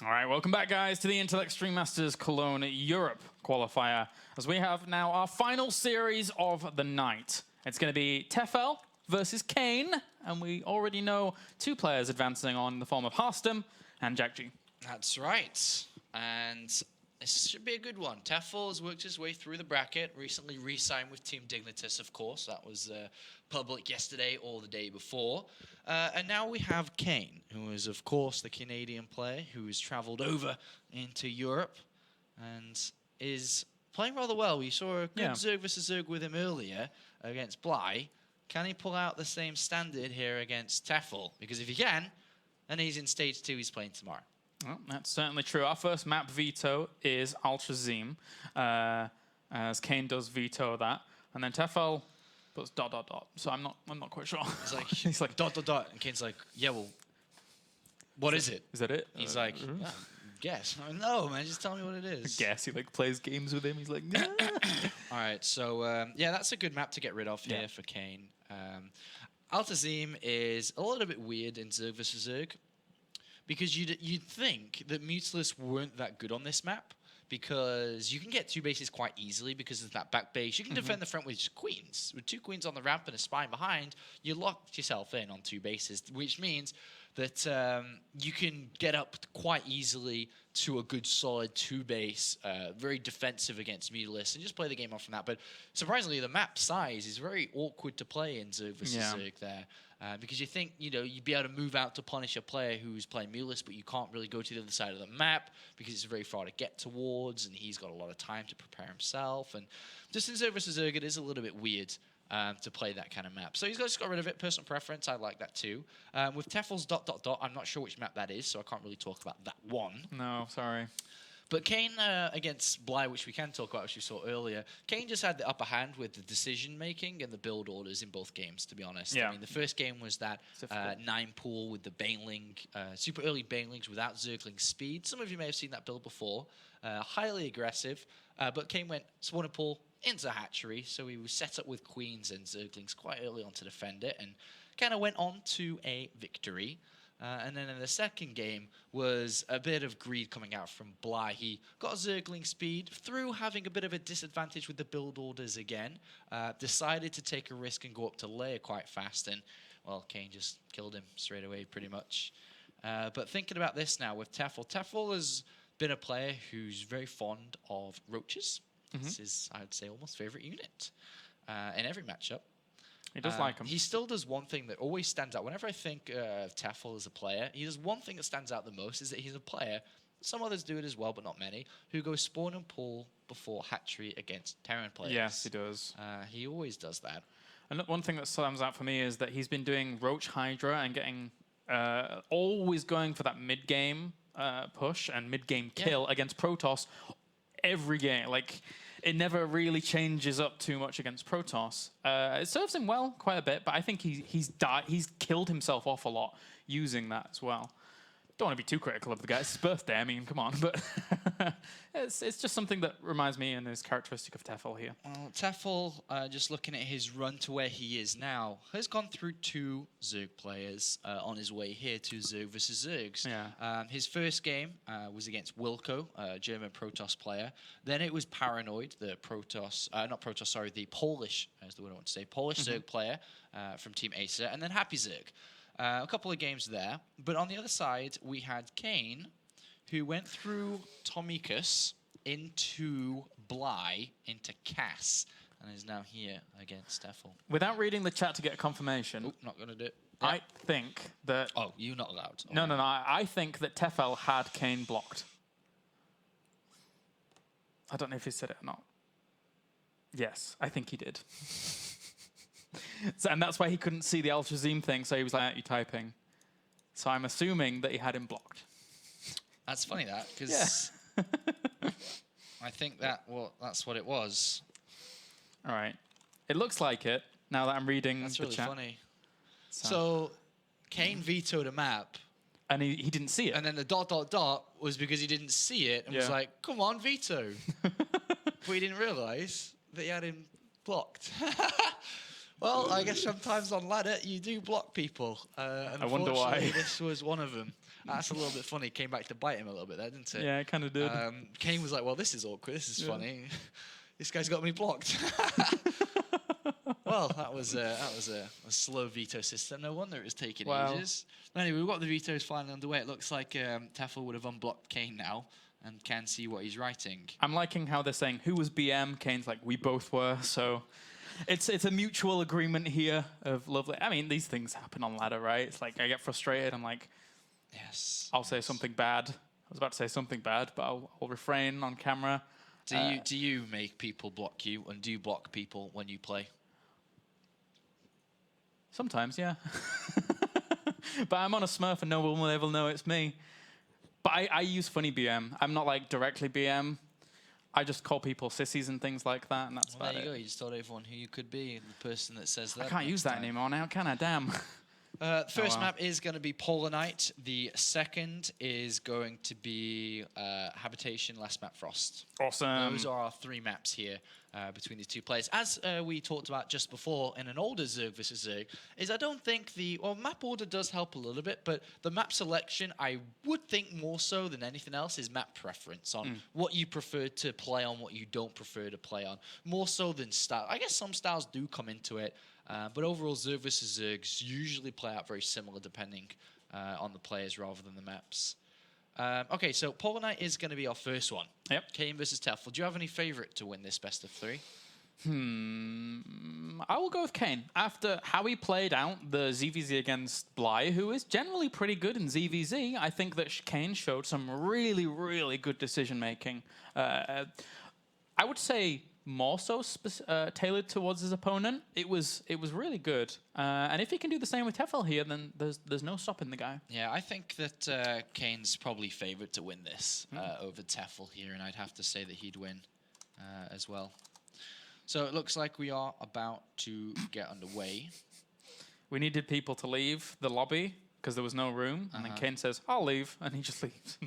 All right, welcome back, guys, to the Intel Extreme Masters Cologne Europe qualifier, as we have now our final series of the night. It's going to be Tefel versus Kane, and we already know two players advancing on in the form of Harstem and Jack G. That's right, and this should be a good one. Tefel has worked his way through the bracket, recently re-signed with Team Dignitas, of course. That was public yesterday or the day before. And now we have Kane, who is, of course, the Canadian player who has travelled over into Europe and is playing rather well. We saw a good Zerg versus Zerg with him earlier against Bly. Can he pull out the same standard here against Tefel? Because if he can, then he's in stage 2, he's playing tomorrow. Well, that's certainly true. Our first map veto is Altrazim, as Kane does veto that, and then Tefel puts ... So I'm not quite sure. He's like and Kane's like, yeah, well, what is it? Is that it? He's like, yeah, guess. No, man, just tell me what it is. Guess. He like plays games with him. He's like, nah. All right, so yeah, that's a good map to get rid of here for Kane. Altazim is a little bit weird in Zerg vs Zerg, because you'd think that Mutalists weren't that good on this map, because you can get 2 bases quite easily because of that back base. You can defend the front with just queens. With 2 queens on the ramp and a spine behind, you locked yourself in on 2 bases, which means that you can get up quite easily to a good solid 2 base, very defensive against Mutalists, and just play the game off from that. But surprisingly, the map size is very awkward to play in Zerg vs Zerg there. Because you think, you'd be able to move out to punish a player who's playing Mulist, but you can't really go to the other side of the map because it's very far to get towards, and he's got a lot of time to prepare himself. And just in Zerg vs Zerg, it is a little bit weird to play that kind of map. So he's just got rid of it. Personal preference, I like that too. With Tefel's ... I'm not sure which map that is, so I can't really talk about that one. No, sorry. But Kane against Bly, which we can talk about, which we saw earlier, Kane just had the upper hand with the decision-making and the build orders in both games, to be honest. Yeah. I mean, the first game was that 9 pool with the Baneling, super early Banelings without Zergling speed. Some of you may have seen that build before. Highly aggressive, but Kane went Spawner pool into Hatchery, so he was set up with Queens and Zerglings quite early on to defend it, and kind of went on to a victory. And then in the second game was a bit of greed coming out from Bly. He got Zergling speed through having a bit of a disadvantage with the build orders again. Decided to take a risk and go up to layer quite fast. And, well, Kane just killed him straight away pretty much. But thinking about this now with Tefel. Tefel has been a player who's very fond of roaches. This is, I would say, almost favorite unit in every matchup. He does like him. He still does one thing that always stands out. Whenever I think of Tefel as a player, he does one thing that stands out the most, is that he's a player, some others do it as well, but not many, who goes spawn and pull before hatchery against Terran players. Yes, he does. He always does that. And one thing that stands out for me is that he's been doing Roach Hydra and getting always going for that mid-game push and mid-game kill against Protoss every game. Like, it never really changes up too much against Protoss. It serves him well quite a bit, but I think he's killed himself off a lot using that as well. Don't want to be too critical of the guy. It's his birthday. I mean, come on. But it's just something that reminds me and is characteristic of Tefel here. Well, Tefel, just looking at his run to where he is now, has gone through 2 Zerg players on his way here to Zerg vs Zergs. Yeah. His first game was against Wilco, a German Protoss player. Then it was Paranoid, the Protoss, not Protoss, sorry, the Polish, is the word I want to say, Polish Zerg player from Team Acer, and then Happy Zerg. A couple of games there. But on the other side, we had Kane, who went through Tomikas into Bly, into Cass, and is now here against Tefel. Without reading the chat to get a confirmation, Not going to do it. I think that... Oh, you're not allowed. No. I think that Tefel had Kane blocked. I don't know if he said it or not. Yes, I think he did. And that's why he couldn't see the Altrazim thing, so he was like, you typing. So I'm assuming that he had him blocked. That's funny, that, because I think that's what it was. All right. It looks like it, now that I'm reading That's the really chat. funny. So Kane vetoed a map. And he didn't see it. And then the ... was because he didn't see it and was like, come on, veto. But he didn't realise that he had him blocked. Well, I guess sometimes on ladder you do block people. And I wonder why. unfortunately, this was one of them. That's a little bit funny. Came back to bite him a little bit there, didn't it? Yeah, it kind of did. Kane was like, "Well, this is awkward. This is funny. This guy's got me blocked." Well, that was a slow veto system. No wonder it was taking ages. Anyway, we've got the vetoes finally underway. It looks like Tefel would have unblocked Kane now and can see what he's writing. I'm liking how they're saying who was BM. Kane's like, we both were. So it's a mutual agreement here of lovely. I mean, these things happen on ladder, right? It's like I get frustrated. I'm like, yes, I'll say something bad. I was about to say something bad, but I'll refrain on camera. Do you make people block you, and do you block people when you play? Sometimes, yeah. But I'm on a Smurf and no one will ever know it's me. But I use funny BM. I'm not like directly BM. I just call people sissies and things like that, and that's about There you it. go. You just told everyone who you could be, the person that says that. I can't use that anymore now, can I? Damn. The first map is going to be Polar Night. The second is going to be Habitation, last map Frost. Awesome. Those are our 3 maps here between these 2 players. As we talked about just before in an older Zerg versus Zerg, is I don't think map order does help a little bit, but the map selection, I would think more so than anything else, is map preference on what you prefer to play on, what you don't prefer to play on. More so than style. I guess some styles do come into it. But overall, Zerg versus Zergs usually play out very similar depending on the players rather than the maps. Okay, so Polar Night is going to be our first one. Yep. Kane versus Tefel. Do you have any favourite to win this best of 3? I will go with Kane. After how he played out the ZVZ against Bly, who is generally pretty good in ZVZ, I think that Kane showed some really, really good decision-making. I would say more so tailored towards his opponent. It was really good. And if he can do the same with Tefel here, then there's no stopping the guy. Yeah, I think that Kane's probably favoured to win this over Tefel here, and I'd have to say that he'd win as well. So it looks like we are about to get underway. We needed people to leave the lobby because there was no room, and then Kane says, "I'll leave," and he just leaves.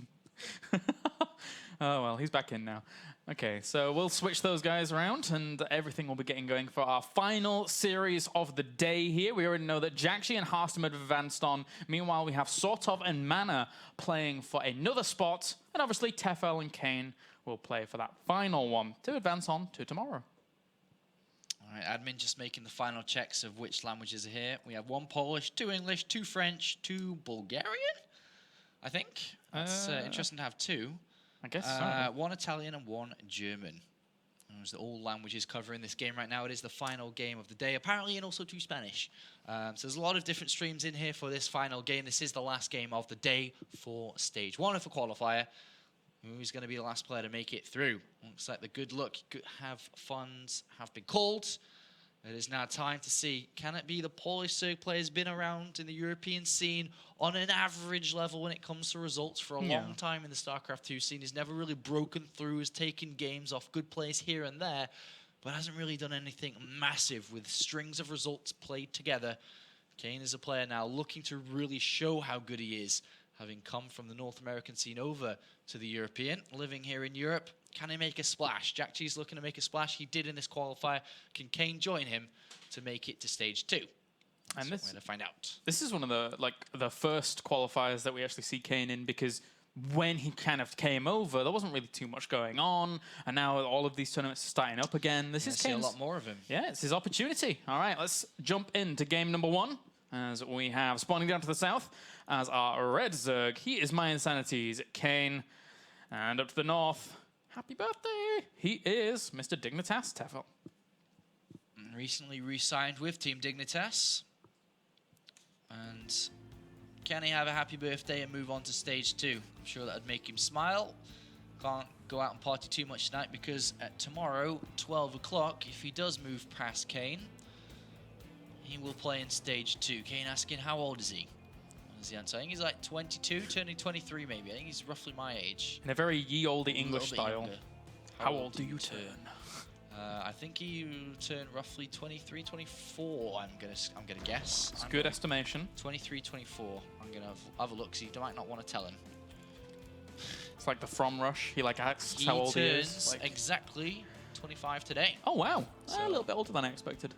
Oh, well, he's back in now. Okay, so we'll switch those guys around, and everything will be getting going for our final series of the day here. We already know that Jakshi and Harstam have advanced on. Meanwhile, we have Sortov and Mana playing for another spot, and obviously Tefel and Kane will play for that final one to advance on to tomorrow. All right, admin just making the final checks of which languages are here. We have 1 Polish, 2 English, 2 French, 2 Bulgarian, I think. That's interesting to have 2. I guess so. 1 Italian and 1 German. Those are all languages covering this game right now. It is the final game of the day, apparently, and also 2 Spanish. So there's a lot of different streams in here for this final game. This is the last game of the day for Stage 1 of the Qualifier. Who's going to be the last player to make it through? Looks like the good luck funds have been called. It is now time to see, can it be the Polish Zerg players been around in the European scene on an average level when it comes to results for a long time in the StarCraft 2 scene? He's never really broken through, has taken games off good plays here and there, but hasn't really done anything massive with strings of results played together. Kane is a player now looking to really show how good he is, having come from the North American scene over to the European, living here in Europe. Can he make a splash? Jakchi's looking to make a splash. He did in this qualifier. Can Kane join him to make it to stage 2? And we're going to find out. This is one of the first qualifiers that we actually see Kane in, because when he kind of came over, there wasn't really too much going on, and now all of these tournaments are starting up again. This is Kane's, a lot more of him. Yeah, it's his opportunity. All right, let's jump into game number 1, as we have spawning down to the south as our red Zerg. He is my Insanities, Kane, and up to the north. Happy birthday! He is Mr. Dignitas Tefel. Recently re-signed with Team Dignitas. And can he have a happy birthday and move on to stage 2? I'm sure that would make him smile. Can't go out and party too much tonight because at tomorrow, 12 o'clock, if he does move past Kane, he will play in stage 2. Kane asking, how old is he? What is he saying? He's like 22, turning 23 maybe. I think he's roughly my age. In a very ye olde English style. How old do you turn? I think you turn roughly 23, 24. I'm gonna guess. It's a good estimation. 23, 24. I'm gonna have a look. So you might not want to tell him. It's like the From Rush. He like asks He how old he is. turns exactly 25 today. Oh wow, a little bit older than I expected.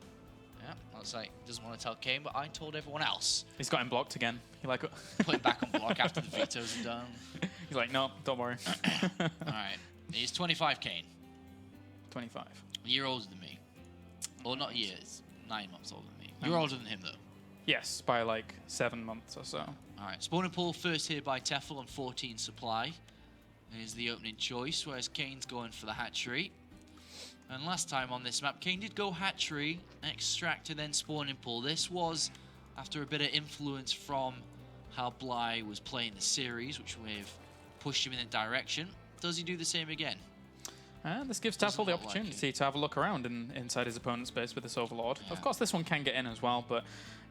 Yeah, Looks like he doesn't want to tell Kane, but I told everyone else. He's got him blocked again. He like Put him back on block after the vetoes are done. He's like, no, don't worry. All right. He's 25, Kane. 25. A year older than me. Or not years. 9 months older than me. You're older than him, though. Yes, by like 7 months or so. All right. Spawning pool first here by Tefel on 14 supply. Is the opening choice, whereas Kane's going for the hatchery. And last time on this map, Kane did go hatchery, extract, and then spawning pool. This was after a bit of influence from how Bly was playing the series, which we've pushed him in that direction. Does he do the same again? And this gives Tefel the opportunity to have a look around inside his opponent's base with this Overlord. Yeah. Of course, this one can get in as well, but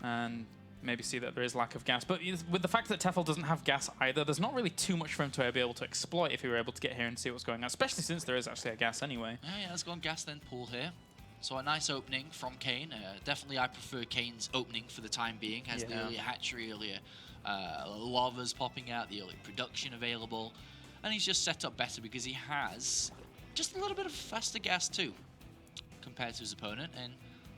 and maybe see that there is lack of gas. But with the fact that Tefel doesn't have gas either, there's not really too much for him to be able to exploit if he were able to get here and see what's going on, especially since there is actually a gas anyway. Yeah, let's go on gas then pool here. So a nice opening from Kane. Definitely I prefer Kane's opening for the time being. Has the earlier hatchery, earlier lavas popping out, the early production available. And he's just set up better because he has just a little bit of faster gas too compared to his opponent. And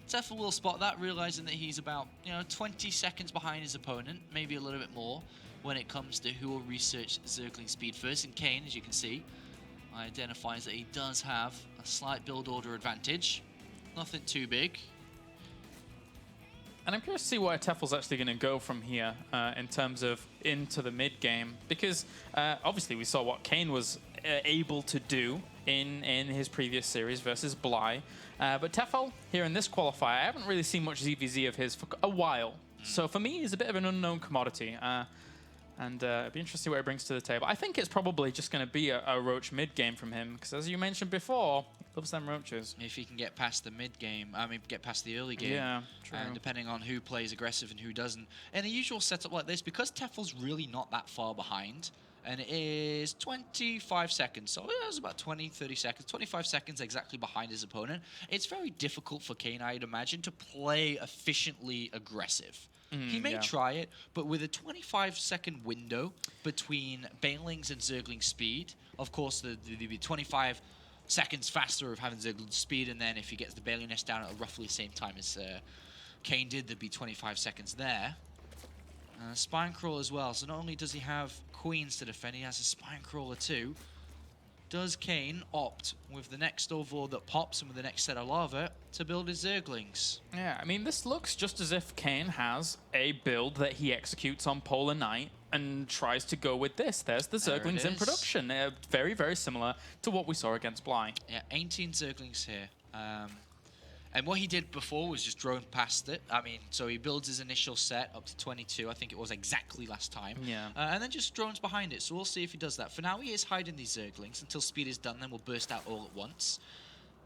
Tefel will spot that, realizing that he's about 20 seconds behind his opponent, maybe a little bit more, when it comes to who will research Zergling speed first. And Kane, as you can see, identifies that he does have a slight build order advantage. Nothing too big. And I'm curious to see where Tefel's actually going to go from here in terms of into the mid game, because obviously we saw what Kane was able to do in his previous series versus Bly. But Tefel, here in this qualifier, I haven't really seen much ZVZ of his for a while. So for me, he's a bit of an unknown commodity. And it'd be interesting to see what he brings to the table. I think it's probably just going to be a Roach mid game from him, because as you mentioned before, he loves them Roaches. If he can get past the mid game, I mean, get past the early game. Yeah, true. Depending on who plays aggressive and who doesn't. In a usual setup like this, because Tefel's really not that far behind, and it is 25 seconds. So it was about 20, 30 seconds. 25 seconds exactly behind his opponent. It's very difficult for Kane, I'd imagine, to play efficiently aggressive. He may try it, but with a 25-second window between Baneling's and Zergling's speed, of course, there'd be 25 seconds faster of having Zergling's speed, and then if he gets the Baneling nest down at roughly the same time as Kane did, there'd be 25 seconds there. Spine Crawler as well, so not only does he have Queens to defend, he has a Spine Crawler too. Does Kane opt with the next Overlord that pops and with the next set of lava to build his Zerglings? Yeah, I mean, this looks just as if Kane has a build that he executes on Polar Night and tries to go with this. There's the Zerglings in production. Very, very similar to what we saw against Bly. Yeah, 18 Zerglings here. And what he did before was just drone past it. I mean, so he builds his initial set up to 22. I think it was exactly last time. Yeah. And then just drones behind it. So we'll see if he does that. For now, he is hiding these Zerglings until speed is done. Then we'll burst out all at once.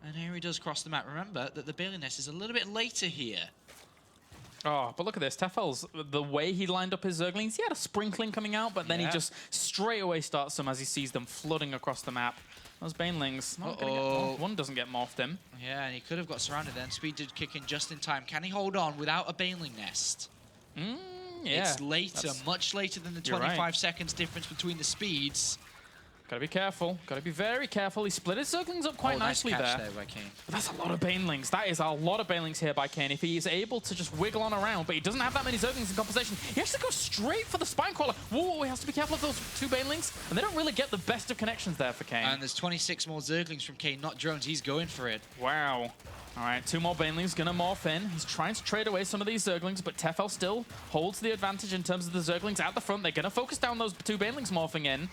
And here he does cross the map. Remember that the Baneling nest is a little bit later here. Oh, but look at this. Tefel's, the way he lined up his Zerglings, he had a sprinkling coming out, but then he just straight away starts them as he sees them flooding across the map. Those Banelings, not gonna get morphed. One doesn't get morphed in. Yeah, and he could have got surrounded then. Speed did kick in just in time. Can he hold on without a Baneling nest? Yeah. It's later, much later than the 25 seconds difference between the speeds. Gotta be careful. Gotta be very careful. He split his Zerglings up quite nicely nice catch there. by Kane. But that's a lot of Banelings. That is a lot of Banelings here by Kane. If he is able to just wiggle on around, but he doesn't have that many Zerglings in compensation, he actually goes straight for the Spine Crawler. Whoa, he has to be careful of those two Banelings. And they don't really get the best of connections there for Kane. And there's 26 more Zerglings from Kane, not drones. He's going for it. Wow. All right, 2 more Banelings gonna morph in. He's trying to trade away some of these Zerglings, but Tefel still holds the advantage in terms of the Zerglings out the front. They're gonna focus down those 2 Banelings morphing in.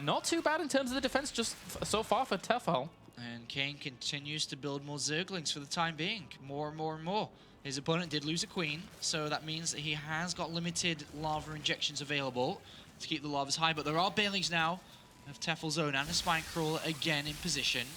Not too bad in terms of the defense just so far for Tefel. And Kane continues to build more Zerglings for the time being. More and more and more. His opponent did lose a Queen, so that means that he has got limited lava injections available to keep the lavas high. But there are Banelings now of Tefel's own and a Spine Crawler again in position.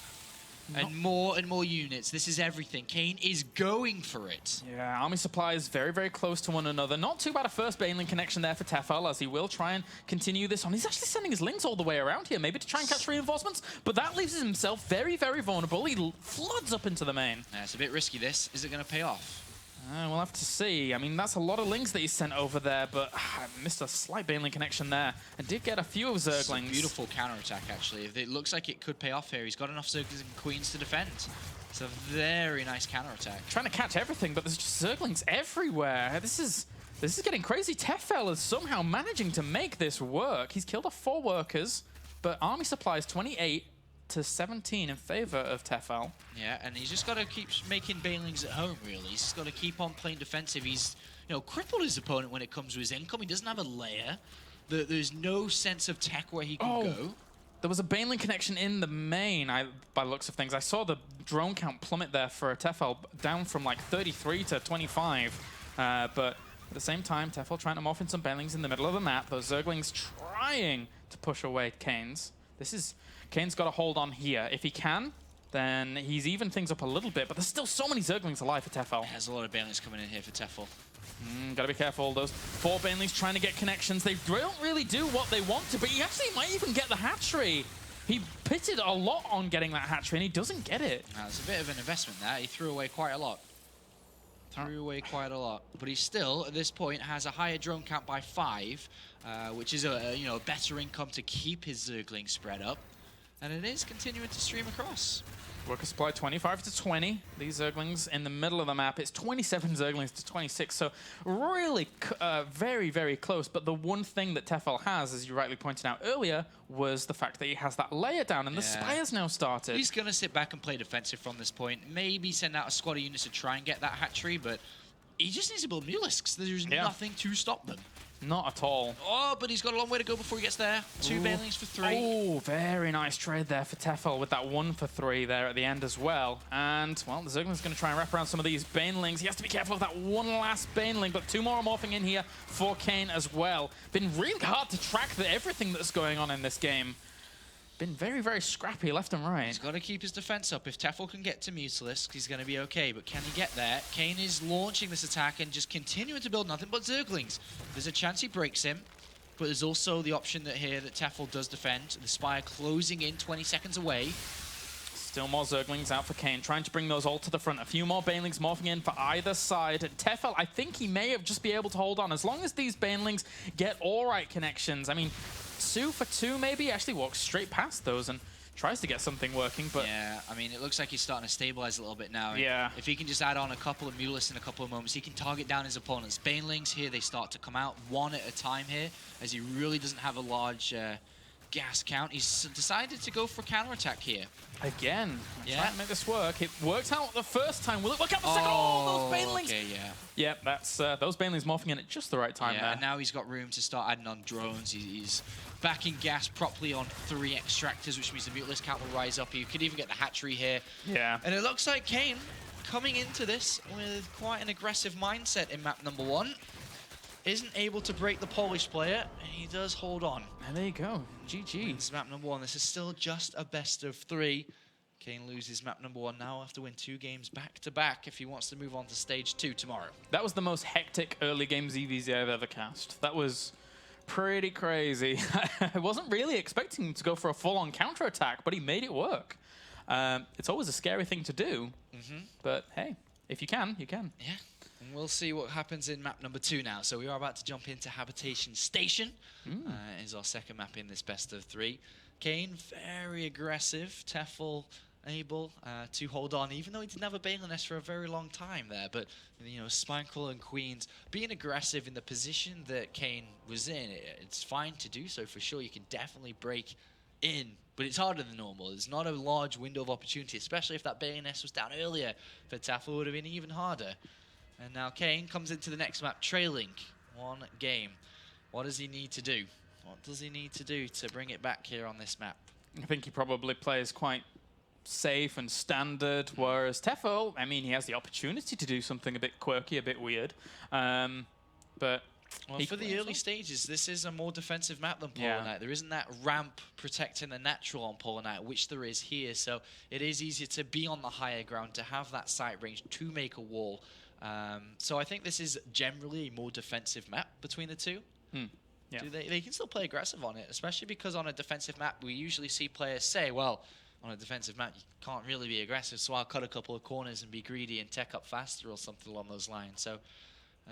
And more units. This is everything. Kane is going for it. Yeah, army supplies very, very close to one another. Not too bad a first Baneling connection there for Tefel, as he will try and continue this on. He's actually sending his Lings all the way around here, maybe to try and catch reinforcements, but that leaves himself very, very vulnerable. He floods up into the main. Yeah, it's a bit risky, this. Is it going to pay off? We'll have to see. I mean, that's a lot of Lings that he sent over there, but I missed a slight Baneling connection there. And did get a few of Zerglings. It's a beautiful counterattack, actually. It looks like it could pay off here. He's got enough Zerglings and Queens to defend. It's a very nice counter-attack. Trying to catch everything, but there's just Zerglings everywhere. This is getting crazy. Tefel is somehow managing to make this work. He's killed off 4 workers, but army supplies 28 to 17 in favor of Tefel. Yeah, and he's just got to keep making banelings at home, really. He's just got to keep on playing defensive. He's, crippled his opponent when it comes to his income. He doesn't have a layer. There's no sense of tech where he can go. There was a baneling connection in the main, by the looks of things. I saw the drone count plummet there for Tefel, down from like 33 to 25. But at the same time, Tefel trying to morph in some banelings in the middle of the map. Those Zerglings trying to push away Kane's. Kane's got to hold on here. If he can, then he's evened things up a little bit, but there's still so many Zerglings alive for Tefel. There's a lot of banelings coming in here for Tefel. Gotta be careful. Those 4 banelings trying to get connections. They don't really do what they want to, but he actually might even get the hatchery. He pitted a lot on getting that hatchery, and he doesn't get it. It's a bit of an investment there. He threw away quite a lot. But he still, at this point, has a higher drone count by 5, which is a better income to keep his Zerglings spread up. And it is continuing to stream across. Worker supply 25 to 20. These Zerglings in the middle of the map. It's 27 Zerglings to 26. So really very, very close. But the one thing that Tefel has, as you rightly pointed out earlier, was the fact that he has that layer down. And the Spire's now started. He's going to sit back and play defensive from this point. Maybe send out a squad of units to try and get that hatchery. But he just needs to build Mulisks. There's nothing to stop them. Not at all. Oh, but he's got a long way to go before he gets there. 2 banelings for 3. Oh, very nice trade there for Tefel with that 1 for 3 there at the end as well. And, well, the Zergling's going to try and wrap around some of these banelings. He has to be careful of that one last baneling, but 2 more are morphing in here for Kane as well. Been really hard to track everything that's going on in this game. Been very, very scrappy left and right. He's got to keep his defense up. If Tefel can get to Mutalisk, he's going to be okay. But can he get there? Kane is launching this attack and just continuing to build nothing but Zerglings. There's a chance he breaks him, but there's also the option that Tefel does defend. The Spire closing in 20 seconds away. Still more Zerglings out for Kane, trying to bring those all to the front. A few more banelings morphing in for either side. And Tefel, I think he may have just be able to hold on. As long as these banelings get all right connections. I mean, 2 for 2 maybe. Actually walks straight past those and tries to get something working, but... Yeah, I mean, it looks like he's starting to stabilize a little bit now. Yeah. If he can just add on a couple of Mutalisks in a couple of moments, he can target down his opponents. Banelings here, they start to come out 1 at a time here, as he really doesn't have a large gas count. He's decided to go for counterattack here. Again, trying to make this work. It worked out the first time. Will it work out the second? Oh, those banelings! Okay, yeah. Yeah, that's those banelings morphing in at just the right time there. And now he's got room to start adding on drones. He's backing gas properly on 3 extractors, which means the Mutalisk count will rise up. You could even get the hatchery here. Yeah. And it looks like Kane coming into this with quite an aggressive mindset in map number 1. Isn't able to break the Polish player, and he does hold on. And there you go. GG. It's map number 1. This is still just a best of 3. Kane loses map number 1 now. Have to win 2 games back-to-back if he wants to move on to stage 2 tomorrow. That was the most hectic early game ZVZ I've ever cast. That was pretty crazy. I wasn't really expecting him to go for a full-on counter-attack, but he made it work. It's always a scary thing to do, but hey, if you can, you can. Yeah. And we'll see what happens in map number 2 now. So we are about to jump into Habitation Station. Is our second map in this best of 3. Kane, very aggressive. Tefel able to hold on, even though he didn't have a Baneliness for a very long time there. But, Spinecrawler and Queens being aggressive in the position that Kane was in, it's fine to do so for sure. You can definitely break in, but it's harder than normal. There's not a large window of opportunity, especially if that Baneliness was down earlier. For Tefel, it would have been even harder. And now Kane comes into the next map trailing 1 game. What does he need to do? What does he need to do to bring it back here on this map? I think he probably plays quite safe and standard, whereas Tefel, I mean, he has the opportunity to do something a bit quirky, a bit weird. But well, for the early stages, this is a more defensive map than Polar Knight. There isn't that ramp protecting the natural on Polar Knight, which there is here. So it is easier to be on the higher ground, to have that sight range, to make a wall. So I think this is generally a more defensive map between the 2. Yeah. They can still play aggressive on it, especially because on a defensive map, we usually see players say, well, on a defensive map, you can't really be aggressive, so I'll cut a couple of corners and be greedy and tech up faster or something along those lines. So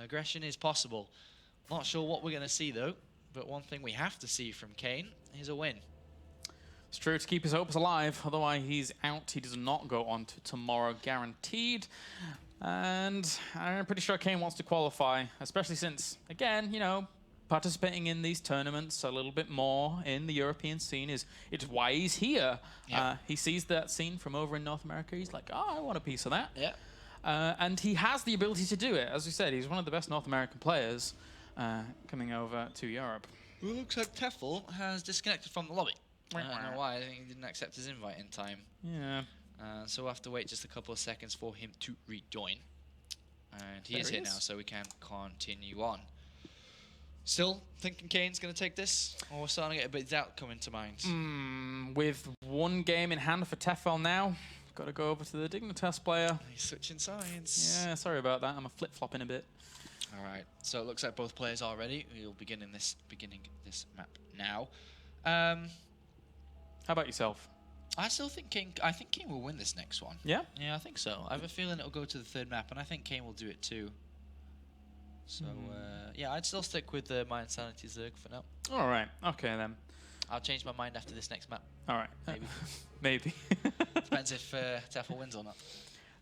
aggression is possible. Not sure what we're going to see, though, but one thing we have to see from Kane is a win. It's true, to keep his hopes alive. Otherwise, he's out. He does not go on to tomorrow, guaranteed. And I'm pretty sure Kane wants to qualify, especially since, again, you know, participating in these tournaments a little bit more in the European scene is why he's here. Yep. He sees that scene from over in North America. He's like, oh, I want a piece of that. Yeah. And he has the ability to do it. As we said, he's one of the best North American players coming over to Europe. Well, looks like Tefel has disconnected from the lobby. I don't know why. I think he didn't accept his invite in time. Yeah. So we'll have to wait just a couple of seconds for him to rejoin. And he is here now, so we can continue on. Still thinking Kane's going to take this? Or we're starting to get a bit of doubt coming to mind? With one game in hand for Tefel now, got to go over to the Dignitas player. He's switching sides. Yeah, sorry about that. I'm a flip-flopping a bit. All right, so it looks like both players are ready. We'll begin this map now. How about yourself? I still think Kane. I think Kane will win this next one. Yeah? Yeah, I think so. I have a feeling it'll go to the third map, and I think Kane will do it too. So, yeah, I'd still stick with my Insanity Zerg for now. All right. Okay, then. I'll change my mind after this next map. All right. Maybe. Maybe. Depends if Tefel wins or not.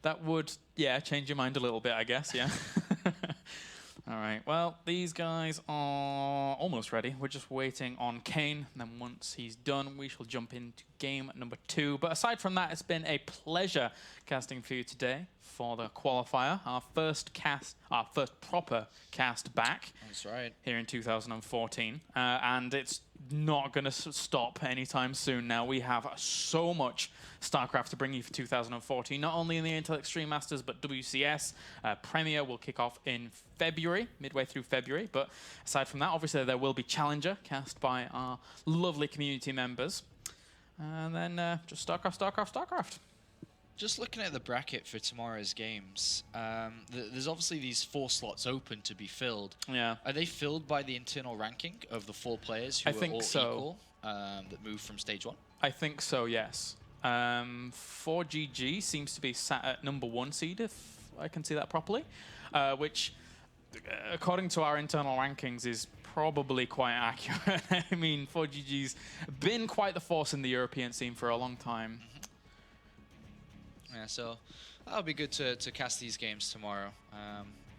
That would, yeah, change your mind a little bit, I guess, yeah. All right, well, these guys are almost ready. We're just waiting on Kane, and then once he's done, we shall jump into game number 2. But aside from that, it's been a pleasure casting for you today for the qualifier, our first proper cast back. That's right. Here in 2014, and it's not going to stop anytime soon now. We have so much StarCraft to bring you for 2014, not only in the Intel Extreme Masters, but WCS. Premier will kick off in February, midway through February. But aside from that, obviously, there will be Challenger cast by our lovely community members. And then just StarCraft, StarCraft, StarCraft. Just looking at the bracket for tomorrow's games, there's obviously these 4 slots open to be filled. Yeah. Are they filled by the internal ranking of the 4 players who are all equal that move from stage 1? I think so, yes. 4GG seems to be sat at number 1 seed, if I can see that properly, which, according to our internal rankings, is probably quite accurate. I mean, 4GG's been quite the force in the European scene for a long time. Yeah, so that'll be good to cast these games tomorrow.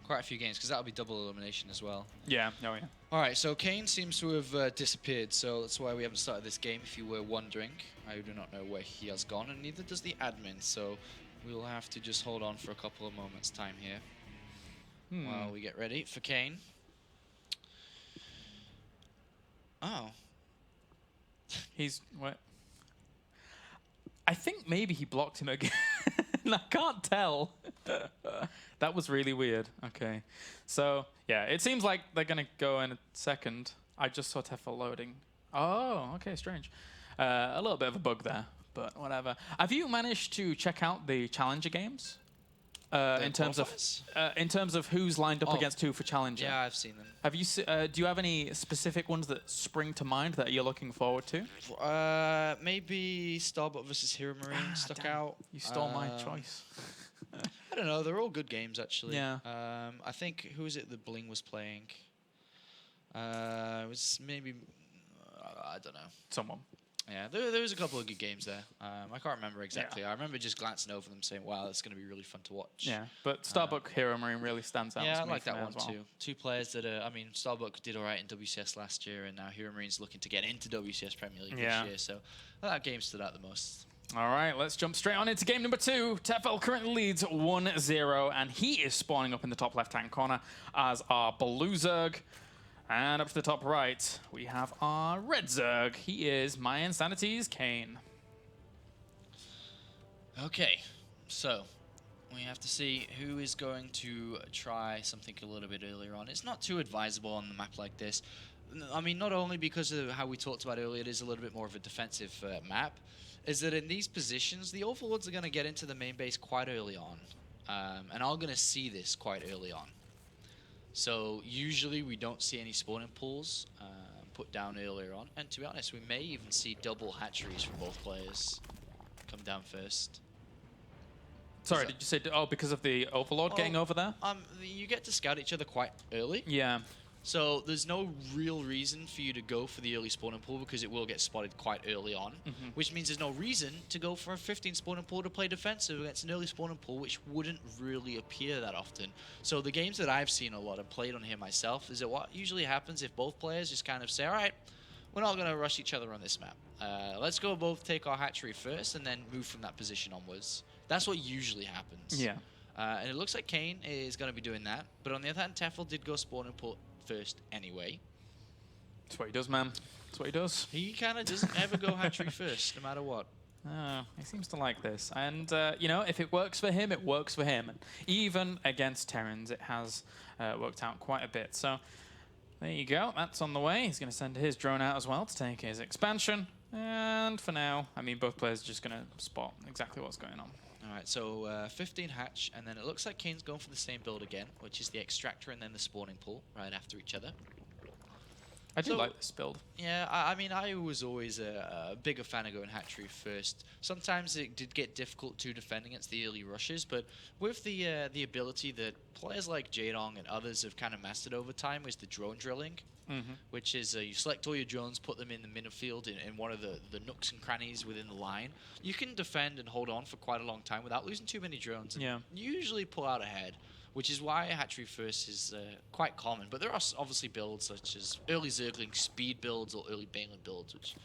Quite a few games, because that'll be double elimination as well. Yeah, oh yeah. All right, so Kane seems to have disappeared, so that's why we haven't started this game, if you were wondering. I do not know where he has gone, and neither does the admin, so we'll have to just hold on for a couple of moments' time here while we get ready for Kane. Oh. He's... what? I think maybe he blocked him again. I can't tell. That was really weird. Okay. So, yeah, it seems like they're going to go in a second. I just saw Tefel loading. Oh, okay, strange. A little bit of a bug there, but whatever. Have you managed to check out the Challenger games? In terms of who's lined up against who for Challenger? Yeah, I've seen them. Have you? Do you have any specific ones that spring to mind that you're looking forward to? Maybe Starbuck versus Hero Marine stuck out. You stole my choice. I don't know. They're all good games, actually. Yeah. I think, who is it that Bling was playing? It was maybe, I don't know. Someone. Yeah, there was a couple of good games there. I can't remember exactly. Yeah. I remember just glancing over them saying, wow, that's going to be really fun to watch. Yeah, but Starbuck Hero Marine really stands out. Yeah, I like that one well. too. 2 players that are, I mean, Starbuck did all right in WCS last year, and now Hero Marine's looking to get into WCS Premier League this year. So that game stood out the most. All right, let's jump straight on into game number 2. Tefel currently leads 1-0, and he is spawning up in the top left-hand corner as our blue Zerg. And up to the top right, we have our red Zerg. He is My Insanity's Kane. Okay, so we have to see who is going to try something a little bit earlier on. It's not too advisable on the map like this. I mean, not only because of how we talked about earlier, it is a little bit more of a defensive map, is that in these positions, the Overlords are going to get into the main base quite early on. And I'm going to see this quite early on. So usually we don't see any spawning pools put down earlier on. And to be honest, we may even see double hatcheries from both players come down first. Sorry, did you say, because of the Overlord getting over there? You get to scout each other quite early. Yeah. So there's no real reason for you to go for the early spawning pool because it will get spotted quite early on, which means there's no reason to go for a 15 spawning pool to play defensive against an early spawning pool, which wouldn't really appear that often. So the games that I've seen a lot and played on here myself is that what usually happens if both players just kind of say, all right, we're not going to rush each other on this map. Let's go both take our hatchery first and then move from that position onwards. That's what usually happens. Yeah. And it looks like Kane is going to be doing that. But on the other hand, Tefel did go spawning pool first anyway. That's what he does, man. That's what he does. He kind of doesn't ever go hatchery first, no matter what. Oh, he seems to like this. And, you know, if it works for him, it works for him. And even against Terrans, it has worked out quite a bit. So there you go. That's on the way. He's going to send his drone out as well to take his expansion. And for now, I mean, both players are just going to spot exactly what's going on. All right, so 15 hatch, and then it looks like Kane's going for the same build again, which is the extractor and then the spawning pool right after each other. I do like this build. Yeah, I mean, I was always a bigger fan of going hatchery first. Sometimes it did get difficult to defend against the early rushes, but with the ability that players like Jadong and others have kind of mastered over time is the drone drilling, which is you select all your drones, put them in the middle field in one of the nooks and crannies within the line. You can defend and hold on for quite a long time without losing too many drones, and usually pull out ahead, which is why hatchery first is quite common. But there are obviously builds such as early Zergling speed builds or early Balin builds, which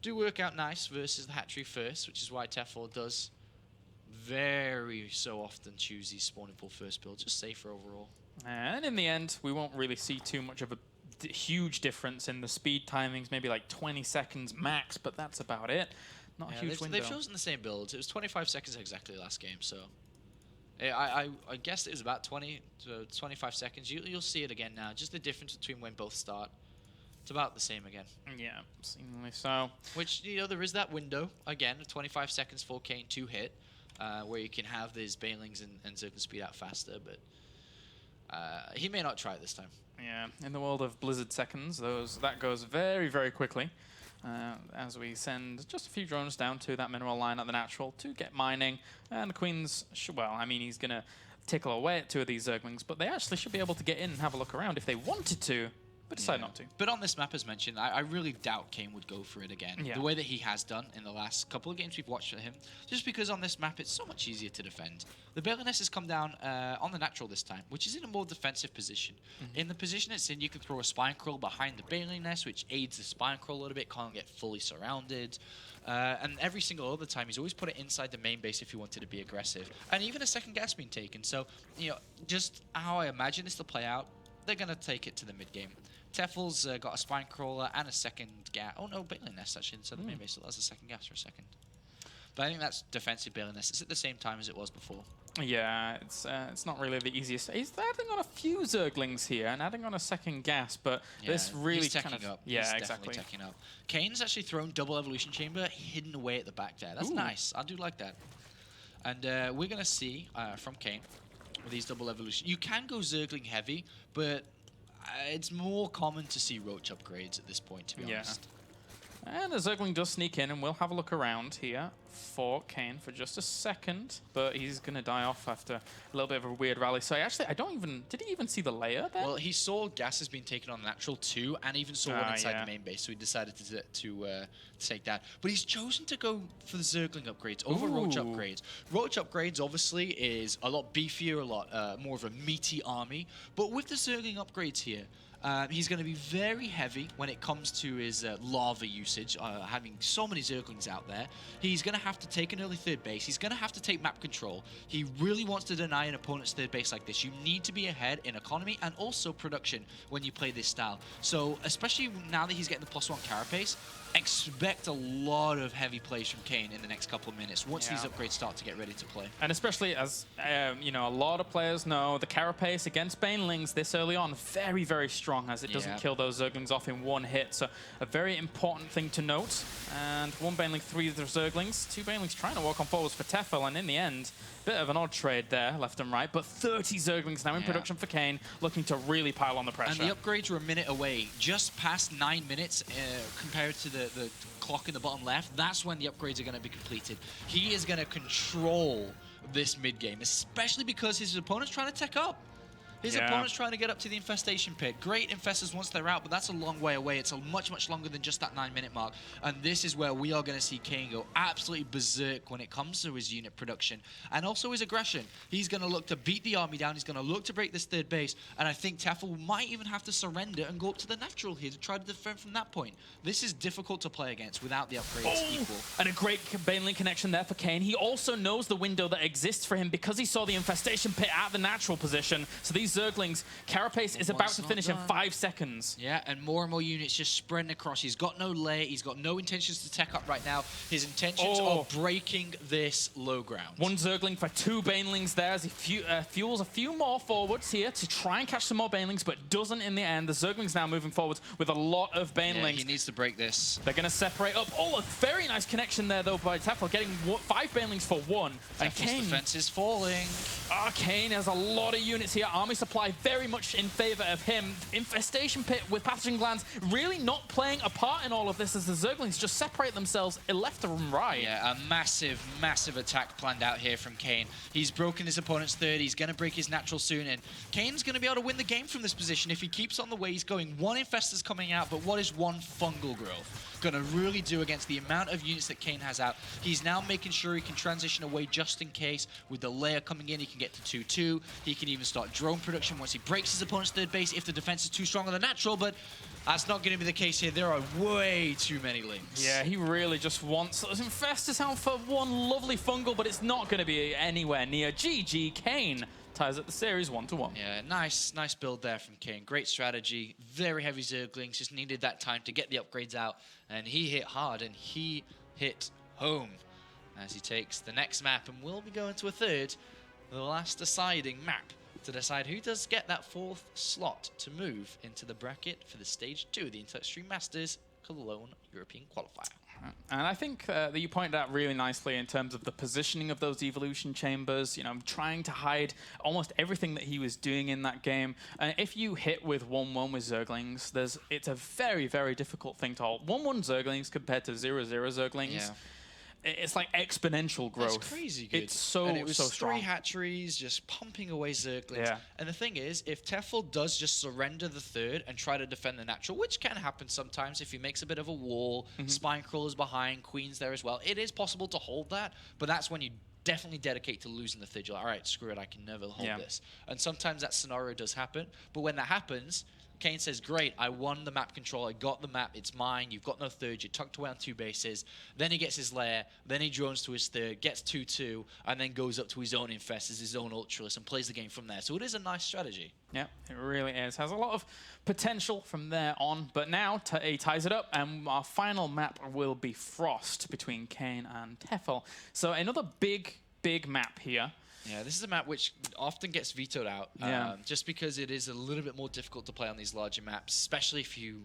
do work out nice versus the hatchery first, which is why Tefel does very so often choose these spawning pool first builds, just safer overall. And in the end, we won't really see too much of a huge difference in the speed timings, maybe like 20 seconds max, but that's about it. Not a huge window. They've chosen the same builds. It was 25 seconds exactly last game, so I guess it was about 20 to 25 seconds. You'll see it again now. Just the difference between when both start. It's about the same again. Yeah, seemingly so. Which, you know, there is that window, again, 25 seconds for Kane to hit, where you can have these Banelings and Zergling speed out faster, but he may not try it this time. Yeah, in the world of Blizzard seconds, that goes very, very quickly. As we send just a few drones down to that mineral line at the natural to get mining. And the Queens, well, I mean, he's going to tickle away at 2 of these Zerglings, but they actually should be able to get in and have a look around if they wanted to, but decide not to. But on this map, as mentioned, I really doubt Kane would go for it again. The way that he has done in the last couple of games we've watched him, just because on this map it's so much easier to defend. The Baroness has come down on the natural this time, which is in a more defensive position. In the position it's in, you can throw a spine crawl behind the Baneling nest, which aids the spine crawl a little bit, can't get fully surrounded. And every single other time, he's always put it inside the main base if he wanted to be aggressive. And even a second gas being taken. So, you know, just how I imagine this to play out, they're going to take it to the mid-game. Tefel's got a spine crawler and a second gas. Oh no, Baneling nest actually inside the main base. So that was a second gas for a second. But I think that's defensive Baneling nest. It's at the same time as it was before. Yeah, it's not really the easiest. He's adding on a few Zerglings here and adding on a second gas, but this really he's kind of... up. Yeah, he's exactly. Definitely teching up. Kane's actually thrown double evolution chamber hidden away at the back there. That's nice. I do like that. And we're going to see from Kane with these double evolution. You can go Zergling heavy, but it's more common to see Roach upgrades at this point, to be honest. And the Zergling does sneak in, and we'll have a look around here for Kane for just a second, but he's going to die off after a little bit of a weird rally. So actually, did he even see the layer then? Well, he saw gases being taken on natural too, and even saw one inside the main base, so he decided to take that. But he's chosen to go for the Zergling upgrades over Roach upgrades. Roach upgrades obviously is a lot beefier, a lot more of a meaty army, but with the Zergling upgrades here, he's going to be very heavy when it comes to his lava usage, having so many Zerglings out there. He's going to have to take an early third base. He's going to have to take map control. He really wants to deny an opponent's third base like this. You need to be ahead in economy and also production when you play this style. So, especially now that he's getting the +1 carapace, expect a lot of heavy plays from Kane in the next couple of minutes once these upgrades start to get ready to play. And especially as, you know, a lot of players know, the carapace against Banelings this early on, very, very strong as it doesn't kill those Zerglings off in one hit. So a very important thing to note. And 1 Baneling, 3 of the Zerglings, 2 Banelings trying to walk on forwards for Tefel, and in the end, bit of an odd trade there, left and right, but 30 Zerglings now in production for Kane, looking to really pile on the pressure. And the upgrades were a minute away, just past 9 minutes compared to the clock in the bottom left. That's when the upgrades are going to be completed. He is going to control this mid game, especially because his opponent's trying to tech up. His opponent's trying to get up to the infestation pit. Great infestors once they're out, but that's a long way away. It's a much longer than just that 9-minute mark. And this is where we are going to see Kane go absolutely berserk when it comes to his unit production and also his aggression. He's going to look to beat the army down. He's going to look to break this third base. And I think Tefel might even have to surrender and go up to the natural here to try to defend from that point. This is difficult to play against without the upgrades equal. And a great Banelink connection there for Kane. He also knows the window that exists for him because he saw the infestation pit at the natural position. So these Zerglings, Carapace is about to finish in 5 seconds. Yeah, and more units just spreading across. He's got no lair. He's got no intentions to tech up right now. His intentions are breaking this low ground. 1 Zergling for 2 Banelings there as he fuels a few more forwards here to try and catch some more Banelings, but doesn't in the end. The Zerglings now moving forwards with a lot of Banelings. Yeah, he needs to break this. They're going to separate up. Oh, a very nice connection there, though, by Tefel, getting 5 Banelings for 1. And Kane, defense is falling. Kane has a lot of units here. Army supply very much in favor of him. Infestation pit with pathogen glands really not playing a part in all of this as the Zerglings just separate themselves left and right. Yeah, a massive attack planned out here from Kane. He's broken his opponent's third. He's going to break his natural soon, and Kane's going to be able to win the game from this position if he keeps on the way he's going. 1 Infestor's coming out, but what is 1 Fungal Growth going to really do against the amount of units that Kane has out? He's now making sure he can transition away just in case. With the layer coming in, he can get to 2-2. He can even start drone production once he breaks his opponent's third base if the defense is too strong on the natural, but that's not going to be the case here. There are way too many links. Yeah, he really just wants those Infestors out for 1 lovely Fungal, but it's not going to be anywhere near. GG, Kane ties up the series 1-1. Yeah, nice build there from Kane. Great strategy. Very heavy Zerglings. Just needed that time to get the upgrades out. And he hit hard, and he hit home as he takes the next map. And we'll be going to a third, the last deciding map to decide who does get that 4th slot to move into the bracket for the Stage 2 of the Interextreme Masters Cologne European Qualifier. And I think that you pointed out really nicely in terms of the positioning of those evolution chambers, you know, trying to hide almost everything that he was doing in that game. If you hit with 1-1 with Zerglings, it's a very difficult thing to hold. 1-1 Zerglings compared to 0-0 Zerglings. Yeah. It's like exponential growth. It's crazy good. It's so strong. 3 hatcheries just pumping away Zerglings. Yeah. And the thing is, if Tefel does just surrender the third and try to defend the natural, which can happen sometimes if he makes a bit of a wall, spine crawlers behind, queens there as well, it is possible to hold that, but that's when you definitely dedicate to losing the third. You're like, all right, screw it, I can never hold this. And sometimes that scenario does happen, but when that happens, Kane says, great, I won the map control, I got the map, it's mine, you've got no third, you're tucked away on 2 bases. Then he gets his lair, then he drones to his third, gets 2-2, and then goes up to his own Infestors, his own Ultralists, and plays the game from there. So it is a nice strategy. Yeah, it really is. Has a lot of potential from there on, but now he ties it up, and our final map will be Frost between Kane and Tefel. So another big map here. Yeah, this is a map which often gets vetoed out, just because it is a little bit more difficult to play on these larger maps, especially if you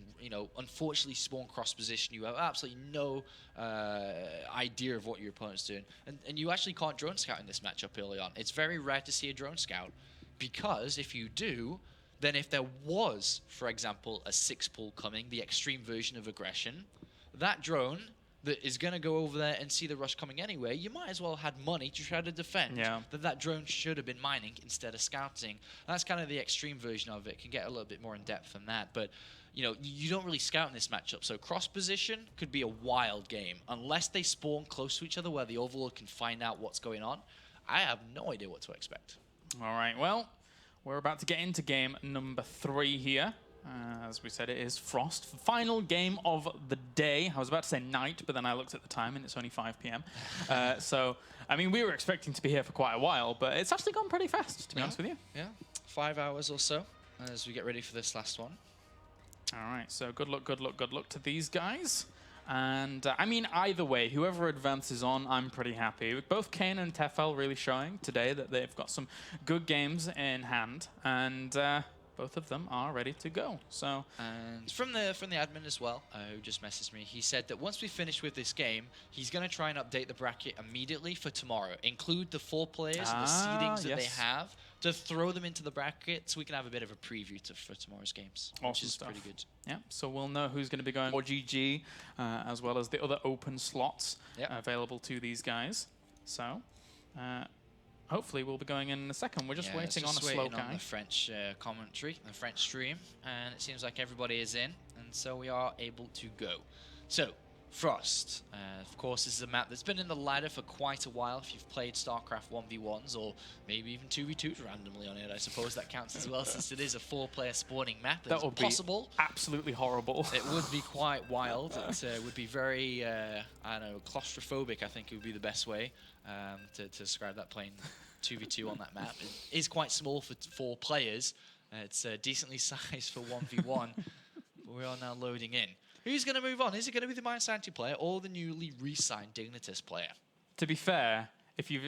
unfortunately spawn cross position. You have absolutely no idea of what your opponent's doing, and you actually can't drone scout in this matchup early on. It's very rare to see a drone scout, because if you do, then if there was, for example, a 6-pull coming, the extreme version of aggression, that drone that is going to go over there and see the rush coming anyway, you might as well have had money to try to defend that drone should have been mining instead of scouting. That's kind of the extreme version of it. It can get a little bit more in depth than that, but you don't really scout in this matchup, so cross position could be a wild game unless they spawn close to each other where the Overlord can find out what's going on. I have no idea what to expect. All right, well, we're about to get into game number 3 here. As we said, it is Frost. Final game of the day. I was about to say night, but then I looked at the time and it's only 5 p.m. So, I mean, we were expecting to be here for quite a while, but it's actually gone pretty fast, to be honest with you. Yeah, 5 hours or so as we get ready for this last one. All right, so good luck to these guys. And, I mean, either way, whoever advances on, I'm pretty happy. Both Kane and Tefel really showing today that they've got some good games in hand. And both of them are ready to go. So, and from the admin as well, who just messaged me, he said that once we finish with this game, he's going to try and update the bracket immediately for tomorrow. Include the 4 players and the seedings that they have to throw them into the bracket, so we can have a bit of a preview for tomorrow's games, which is pretty good. Yeah, so we'll know who's going to be going for GG, as well as the other open slots available to these guys. So, hopefully will be going in a second. We're just waiting on a slow waiting guy. on the French commentary, the French stream, and it seems like everybody is in, and so we are able to go. So, Frost, of course, this is a map that's been in the ladder for quite a while. If you've played StarCraft 1v1s or maybe even 2v2s randomly on it, I suppose that counts as well, since it is a 4-player spawning map. That would possible. be absolutely horrible. It would be quite wild. It would be very, I don't know, claustrophobic, I think it would be the best way to describe that, playing 2v2 on that map. It is quite small for 4 players. It's decently sized for 1v1. But we are now loading in. Who's going to move on? Is it going to be the Mind Sanity player or the newly re-signed Dignitas player? To be fair, if you,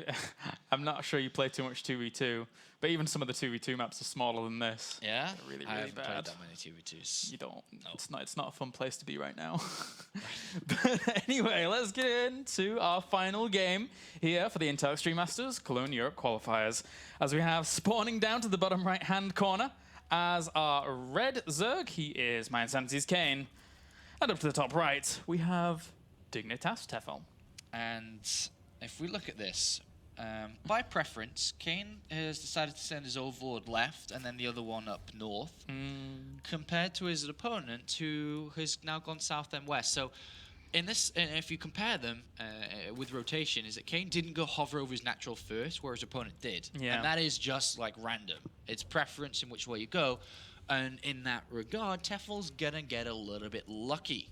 I'm not sure you play too much 2v2, but even some of the 2v2 maps are smaller than this. Yeah, they're really, I really haven't bad. played that many 2v2s. You don't. No. It's not a fun place to be right now. But anyway, let's get into our final game here for the Intel Extreme Masters Cologne Europe qualifiers, as we have spawning down to the bottom right-hand corner as our red Zerg. He is My Insanity's Kane. And up to the top right, we have Dignitas Tefel. And if we look at this, by preference, Kane has decided to send his overlord left and then the other one up north, compared to his opponent who has now gone south and west. So in this, if you compare them with rotation, is that Kane didn't go hover over his natural first, whereas his opponent did. Yeah. And that is just like random. It's preference in which way you go. And in that regard, Tefel's gonna get a little bit lucky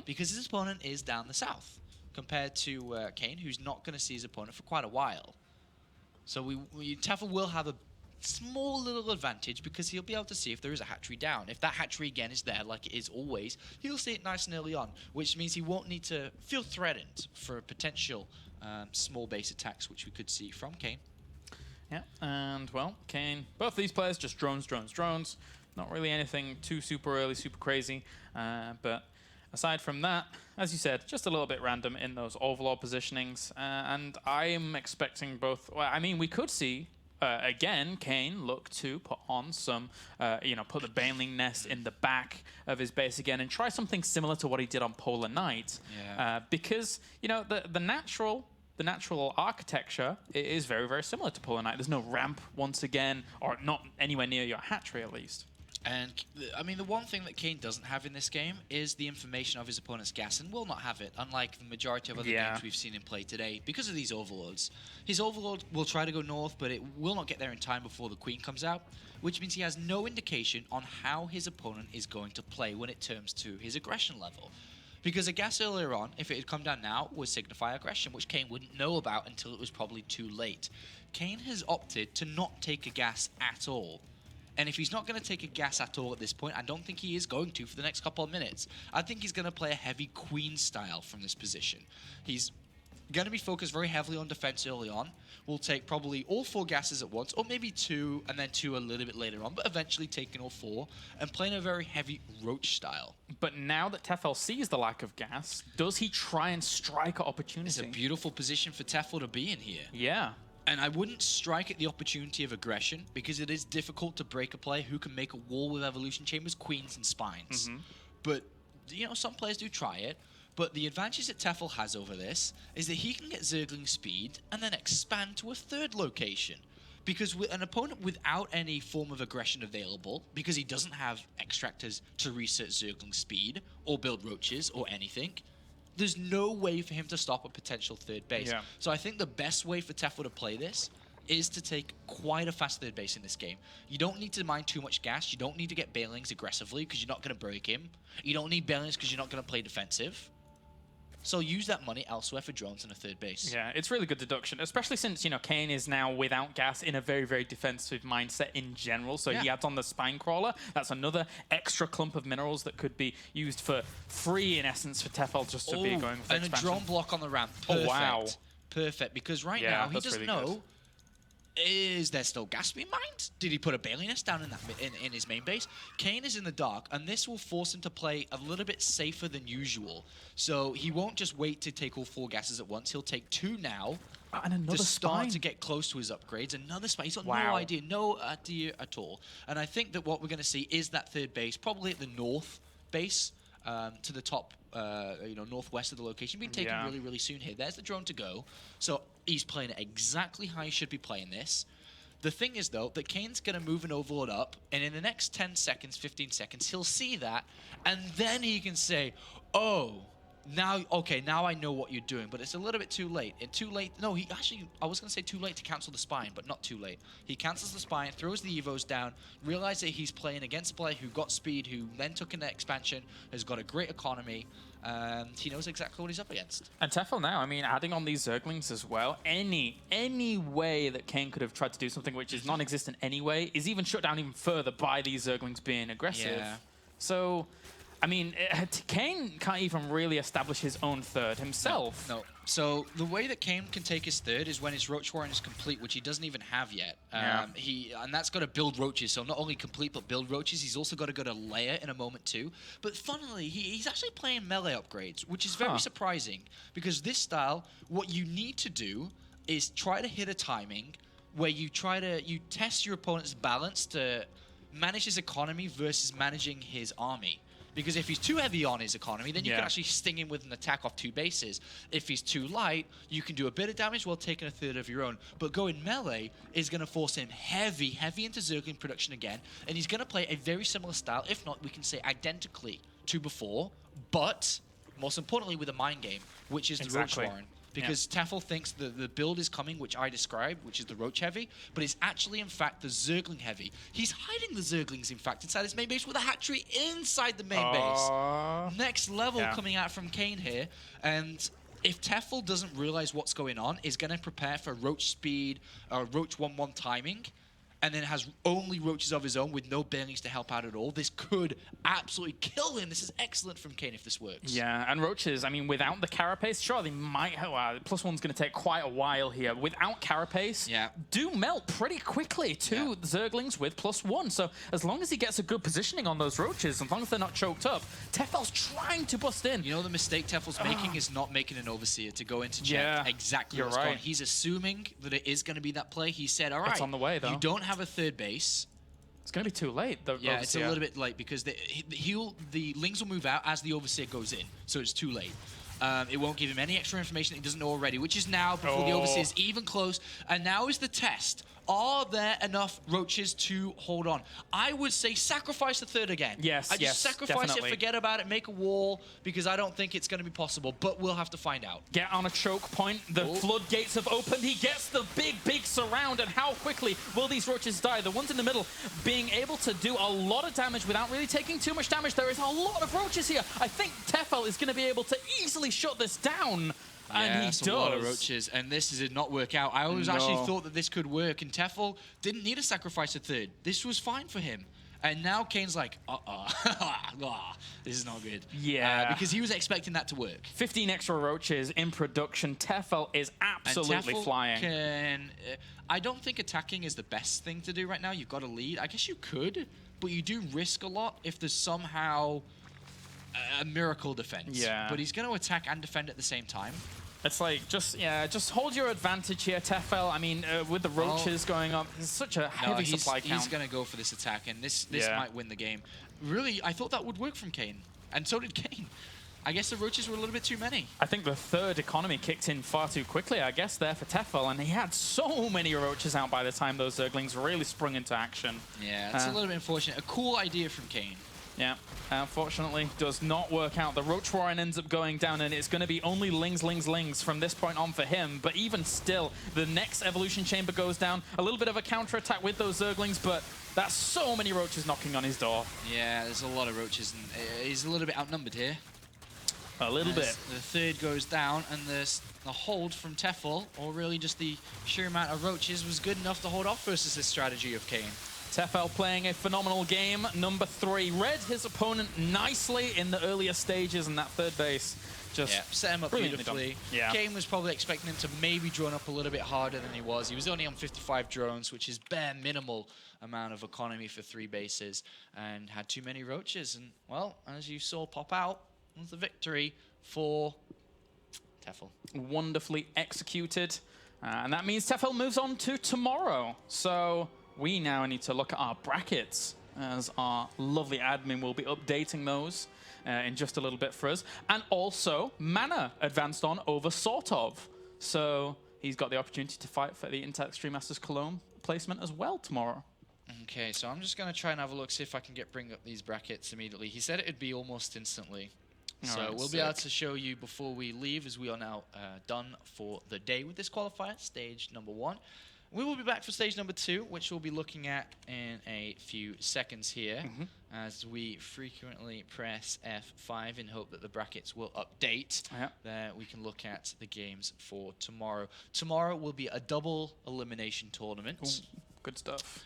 because his opponent is down the south, compared to Kane, who's not gonna see his opponent for quite a while. So Tefel will have a small little advantage because he'll be able to see if there is a hatchery down. If that hatchery again is there, like it is always, he'll see it nice and early on, which means he won't need to feel threatened for potential small base attacks, which we could see from Kane. Yeah, and well, Kane, both these players just drones, drones, drones. Not really anything too super early, super crazy. But aside from that, as you said, just a little bit random in those overlord positionings. And I'm expecting both. Well, I mean, we could see, again, Kane look to put on some, put the Baneling Nest in the back of his base again and try something similar to what he did on Polar Night. Yeah. Because, the natural architecture is very, very similar to Polar Night. There's no ramp once again, or not anywhere near your hatchery at least. And, I mean, the one thing that Kane doesn't have in this game is the information of his opponent's gas, and will not have it, unlike the majority of other games we've seen him play today, because of these overlords. His overlord will try to go north, but it will not get there in time before the queen comes out, which means he has no indication on how his opponent is going to play when it turns to his aggression level. Because a gas earlier on, if it had come down now, would signify aggression, which Kane wouldn't know about until it was probably too late. Kane has opted to not take a gas at all. And if he's not going to take a gas at all at this point, I don't think he is going to for the next couple of minutes. I think he's going to play a heavy queen style from this position. He's going to be focused very heavily on defense early on. Will take probably all 4 gases at once, or maybe 2, and then 2 a little bit later on, but eventually taking all 4 and playing a very heavy roach style. But now that Tefel sees the lack of gas, does he try and strike at opportunity? It's a beautiful position for Tefel to be in here. Yeah. And I wouldn't strike at the opportunity of aggression, because it is difficult to break a player who can make a wall with evolution chambers, queens, and spines. But, some players do try it. But the advantage that Tefel has over this is that he can get Zergling speed and then expand to a 3rd location. Because with an opponent without any form of aggression available, because he doesn't have extractors to research Zergling speed or build roaches or anything, there's no way for him to stop a potential 3rd base. Yeah. So I think the best way for Tefel to play this is to take quite a fast 3rd base in this game. You don't need to mine too much gas. You don't need to get Banelings aggressively because you're not going to break him. You don't need Banelings because you're not going to play defensive. So use that money elsewhere for drones and a 3rd base. Yeah, it's really good deduction, especially since, Kane is now without gas in a very, very defensive mindset in general. So he adds on the Spine Crawler. That's another extra clump of minerals that could be used for free, in essence, for Tefel just to be going for and expansion. a drone block on the ramp. Perfect. Oh, wow. Perfect, because right now he doesn't know... Is there still gas being mined? Did he put a Baneling Nest down in his main base? Kane is in the dark, and this will force him to play a little bit safer than usual. So he won't just wait to take all 4 gases at once. He'll take 2 now and another to start spine. to get close to his upgrades. Another spine. He's got Wow. no idea at all. And I think that what we're going to see is that 3rd base, probably at the north base, to the top, northwest of the location, being taken really, really soon here. There's the drone to go. So He's playing it exactly how he should be playing this. The thing is, though, that Kane's going to move an overload up, and in the next 10 seconds, 15 seconds, he'll see that, and then he can say, oh, now, okay, now I know what you're doing, but it's a little bit too late. No, I was going to say too late to cancel the spine, but not too late. He cancels the spine, throws the evos down, realizes that he's playing against a player who got speed, who then took an expansion, has got a great economy, and he knows exactly what he's up against. And Tefel now, I mean, adding on these Zerglings as well, any way that Kane could have tried to do something which is non-existent anyway is even shut down even further by these Zerglings being aggressive. Yeah. So, I mean, Kane can't even really establish his own third himself. No. So the way that Kane can take his third is when his Roach Warren is complete, which he doesn't even have yet. And that's got to build roaches. So not only complete, but build roaches. He's also got to go to layer in a moment too. But funnily, he's actually playing melee upgrades, which is very surprising. Because this style, what you need to do is try to hit a timing where you test your opponent's balance to manage his economy versus managing his army. Because if he's too heavy on his economy, then you can actually sting him with an attack off 2 bases. If he's too light, you can do a bit of damage while taking a third of your own. But going melee is going to force him heavy into Zergling production again. And he's going to play a very similar style, if not, we can say identically to before. But, most importantly, with a mind game, which is the Roach Warren. Because Tefel thinks the build is coming, which I described, which is the Roach heavy, but it's actually, in fact, the Zergling heavy. He's hiding the Zerglings, in fact, inside his main base with a hatchery inside the main base. Next level coming out from Kane here. And if Tefel doesn't realize what's going on, is going to prepare for Roach speed, Roach 1-1 timing, and then has only roaches of his own with no Bailings to help out at all, this could absolutely kill him. This is excellent from Kane if this works. Yeah, and roaches, I mean, without the Carapace, sure, they might have... +1's going to take quite a while here. Without Carapace, do melt pretty quickly to Zerglings with +1. So as long as he gets a good positioning on those roaches, as long as they're not choked up, Tefel's trying to bust in. You know, the mistake Tefel's making is not making an Overseer to go into check exactly what's going on. He's assuming that it is going to be that play. He said, all right, it's on the way, though. You don't have a third base. It's going to be too late. Yeah, it's a little bit late because the Lings will move out as the Overseer goes in, so it's too late. It won't give him any extra information that he doesn't know already, which is now before the Overseer is even close. And now is the test. Are there enough roaches to hold on? I would say sacrifice the third again. Yes, I just sacrifice it, forget about it, make a wall, because I don't think it's going to be possible, but we'll have to find out. Get on a choke point. The floodgates have opened. He gets the big surround, and how quickly will these roaches die? The ones in the middle being able to do a lot of damage without really taking too much damage. There is a lot of roaches here. I think Tefel is going to be able to easily shut this down. And he does. A lot of roaches, and this did not work out. I always actually thought that this could work, and Tefel didn't need to sacrifice a third. This was fine for him. And now Kane's like, this is not good. Yeah. Because he was expecting that to work. 15 extra roaches in production. Tefel is absolutely flying. I don't think attacking is the best thing to do right now. You've got a lead. I guess you could, but you do risk a lot if there's somehow a miracle defense. Yeah. But he's going to attack and defend at the same time. It's like, just hold your advantage here, Tefel. I mean, with the roaches going up, it's such a heavy supply count. He's going to go for this attack, and this might win the game. Really, I thought that would work from Kane, and so did Kane. I guess the roaches were a little bit too many. I think the third economy kicked in far too quickly, I guess, there for Tefel, and he had so many roaches out by the time those Zerglings really sprung into action. Yeah, it's a little bit unfortunate. A cool idea from Kane. Yeah, unfortunately, does not work out. The Roach Warren ends up going down, and it's going to be only Lings from this point on for him. But even still, the next Evolution Chamber goes down. A little bit of a counterattack with those Zerglings, but that's so many roaches knocking on his door. Yeah, there's a lot of roaches, and he's a little bit outnumbered here. A little bit. The third goes down, and the hold from Tefel, or really just the sheer amount of roaches, was good enough to hold off versus this strategy of Kane. Tefel playing a phenomenal game. Number 3. Read his opponent nicely in the earlier stages, and that third base just set him up beautifully. Yeah. Kane was probably expecting him to maybe drone up a little bit harder than he was. He was only on 55 drones, which is bare minimal amount of economy for 3 bases, and had too many roaches. And, well, as you saw pop out, was the victory for Tefel. Wonderfully executed. And that means Tefel moves on to tomorrow. So we now need to look at our brackets, as our lovely admin will be updating those in just a little bit for us. And also, Mana advanced on over sort of. So he's got the opportunity to fight for the Intel Extreme Masters Cologne placement as well tomorrow. Okay, so I'm just going to try and have a look, see if I can bring up these brackets immediately. He said it would be almost instantly. So Alright, we'll be able to show you before we leave, as we are now done for the day with this qualifier, stage number 1. We will be back for stage number 2, which we'll be looking at in a few seconds here, as we frequently press F5 in hope that the brackets will update. There we can look at the games for tomorrow. Tomorrow will be a double elimination tournament. Ooh, good stuff.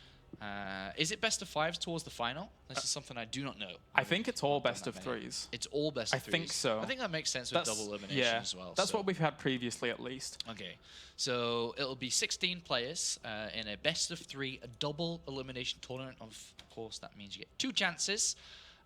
Is it best of 5s towards the final? This is something I do not know. I think it's all best of 3s. It's all best of 3s. I think so. I think that makes sense with double elimination as well. That's what we've had previously, at least. Okay, so it'll be 16 players in a best of 3, a double elimination tournament. Of course, that means you get 2 chances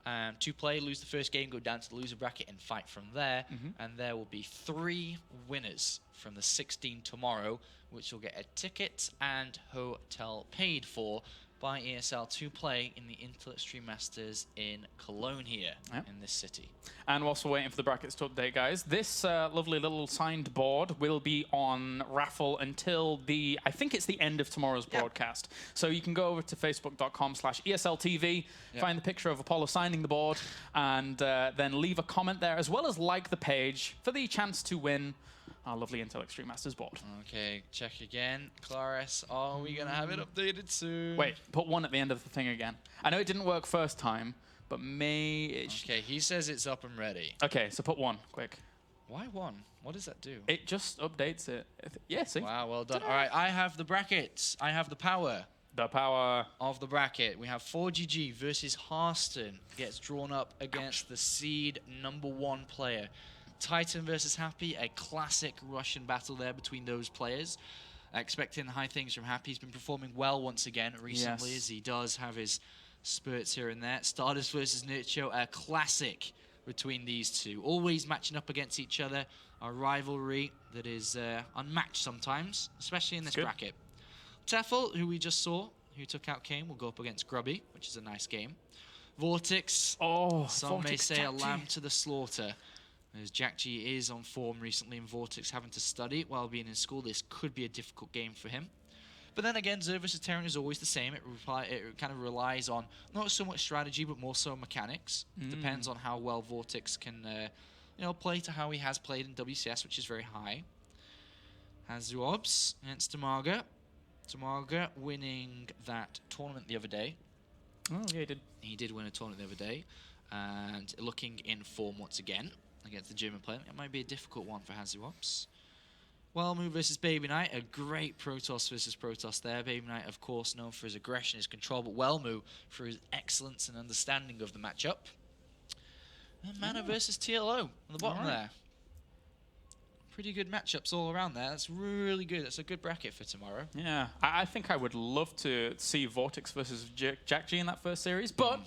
to play, lose the first game, go down to the loser bracket, and fight from there. And there will be 3 winners from the 16 tomorrow, which will get a ticket and hotel paid for by ESL to play in the Intel Extreme Masters in Cologne here in this city. And whilst we're waiting for the brackets to update, guys, this lovely little signed board will be on raffle until I think it's the end of tomorrow's broadcast. So you can go over to facebook.com/ESLTV, find the picture of Apollo signing the board, and then leave a comment there, as well as like the page for the chance to win our lovely Intel Extreme Masters board. Okay, check again. Claris, are we going to have it updated soon? Wait, put 1 at the end of the thing again. I know it didn't work first time, but okay, he says it's up and ready. Okay, so put 1, quick. Why 1? What does that do? It just updates it. Yeah, see? Wow, well done. All right, I have the brackets. I have the power. The power of the bracket. We have 4GG versus Harston. Gets drawn up against the seed #1 player. Titan versus Happy, a classic Russian battle there between those players. Expecting high things from Happy. He's been performing well once again recently, as he does have his spurts here and there. Stardust versus Nurcho, a classic between these two. Always matching up against each other. A rivalry that is unmatched sometimes, especially in this bracket. Tefel, who we just saw, who took out Kane, will go up against Grubby, which is a nice game. Vortex, some may say a lamb to the slaughter. As Jack G is on form recently and Vortex having to study while being in school, this could be a difficult game for him. But then again, Zerg vs Terran is always the same. It kind of relies on not so much strategy, but more so mechanics. Depends on how well Vortex can play to how he has played in WCS, which is very high. Has Zuobs against Tamaga. Tamaga winning that tournament the other day. Oh, yeah, he did. He did win a tournament the other day. And looking in form once again against the German player. It might be a difficult one for Hazuops. Wellmu versus Baby Knight, a great Protoss versus Protoss there. Baby Knight, of course, known for his aggression, his control, but Wellmu for his excellence and understanding of the matchup. And Mana versus TLO on the bottom there. Pretty good matchups all around there. That's really good. That's a good bracket for tomorrow. Yeah, I think I would love to see Vortex versus Jack G in that first series, but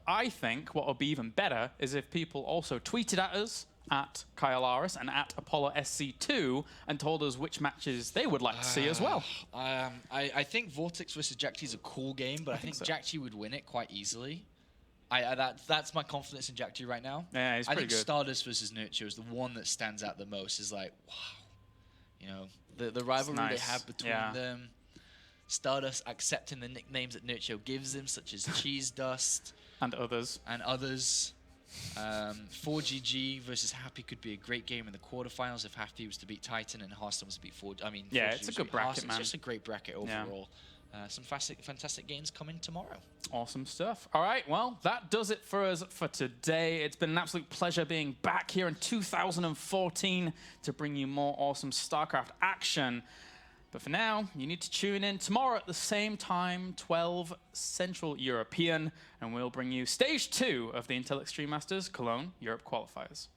I think what would be even better is if people also tweeted at us, at Kylaris and at Apollo SC2, and told us which matches they would like to see as well. I think Vortex versus Jack G is a cool game, but I think so. Jack G would win it quite easily. That's my confidence in Jack G right now. Yeah, he's pretty good. I think Stardust versus Nurture is the one that stands out the most. Is like, wow, you know, the rivalry they have between them. Stardust accepting the nicknames that Nurture gives him, such as Cheese Dust. And others. 4GG versus Happy could be a great game in the quarterfinals if Happy was to beat Titan and Hearthstone was to beat 4G. I mean, yeah, it's a good bracket, man. It's just a great bracket overall. Yeah. Some fantastic games coming tomorrow. Awesome stuff. All right, well, that does it for us for today. It's been an absolute pleasure being back here in 2014 to bring you more awesome StarCraft action. But for now, you need to tune in tomorrow at the same time, 12 Central European, and we'll bring you Stage 2 of the Intel Extreme Masters Cologne Europe Qualifiers.